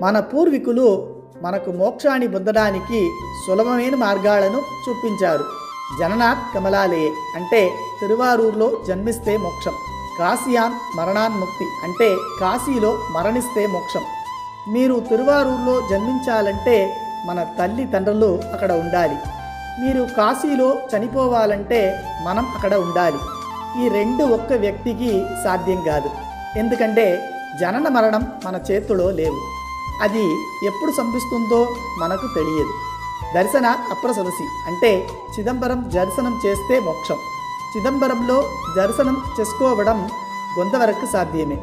మన పూర్వీకులు మనకు మోక్షాన్ని పొందడానికి సులభమైన మార్గాలను చూపించారు. జననాత్ కమలాలే అంటే తిరువారూరులో జన్మిస్తే మోక్షం, కాశీయాన్ మరణాన్ముక్తి అంటే కాశీలో మరణిస్తే మోక్షం. మీరు తిరువారూరులో జన్మించాలంటే మన తల్లిదండ్రులు అక్కడ ఉండాలి. మీరు కాశీలో చనిపోవాలంటే మనం అక్కడ ఉండాలి. ఈ రెండు ఒక్క వ్యక్తికి సాధ్యం కాదు. ఎందుకంటే జనన మరణం మన చేతిలో లేవు. అది ఎప్పుడు సంభవిస్తుందో మనకు తెలియదు. దర్శన అప్రసదసి అంటే చిదంబరం దర్శనం చేస్తే మోక్షం. చిదంబరంలో దర్శనం చేసుకోవడం కొంతవరకు సాధ్యమే.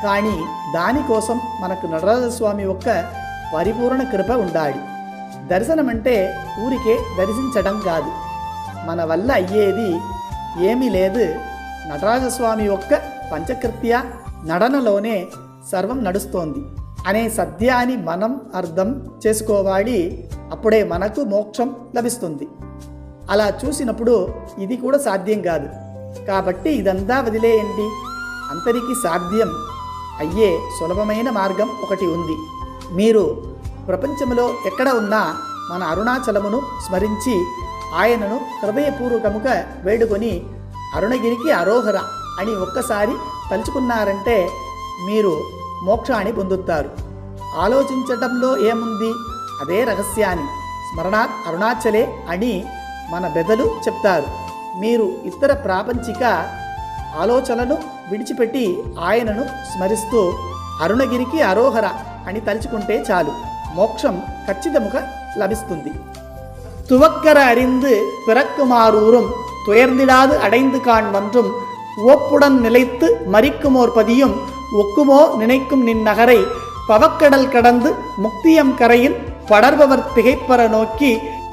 కానీ దానికోసం మనకు నటరాజస్వామి యొక్క పరిపూర్ణ కృప ఉండాలి. దర్శనం అంటే ఊరికే దర్శించడం కాదు. మన వల్ల అయ్యేది ఏమీ లేదు. నటరాజస్వామి యొక్క పంచకృత్య నడనలోనే సర్వం నడుస్తోంది అనే సత్యాన్ని మనం అర్థం చేసుకోవాలి. అప్పుడే మనకు మోక్షం లభిస్తుంది. అలా చూసినప్పుడు ఇది కూడా సాధ్యం కాదు. కాబట్టి ఇదంతా వదిలేయండి. అందరికీ సాధ్యం అయ్యే సులభమైన మార్గం ఒకటి ఉంది. మీరు ప్రపంచంలో ఎక్కడ ఉన్నా మన అరుణాచలమును స్మరించి ఆయనను హృదయపూర్వకముగా వేడుకొని అరుణగిరికి అరోహర అని ఒక్కసారి తలుచుకున్నారంటే మీరు మోక్షాన్ని పొందుతారు. ఆలోచించటంలో ఏముంది? అదే రహస్యాన్ని స్మరణాత్ అరుణాచలే అని మన పెద్దలు చెప్తారు. మీరు ఇతర ప్రాపంచిక ఆలోచనలను విడిచిపెట్టి ఆయనను స్మరిస్తూ అరుణగిరికి అరోహర అని తలుచుకుంటే చాలు, మోక్షం ఖచ్చితముగా లభిస్తుంది. துவக்கர அறிந்து பிறக்குமாறூரும் துயர்ந்திடாது அடைந்து காண்மன்றும் ஓப்புடன் நிலைத்து மறிக்குமோர் பதியும் ஒக்குமோ நினைக்கும் நின் நகரை பவக்கடல் கடந்து முக்தியம் கரையில் படர்பவர் திகைப்பற நோக்கி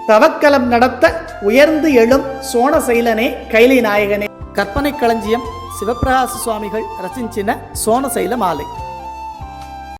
தவக்கலம் நடத்த உயர்ந்து எழும் సోనశైలనే కైలి నాయగనే. కర్పனை களஞ்சியம் శివప్రకాశ స్వామిகள் రచించిన సోనశైల మాలై.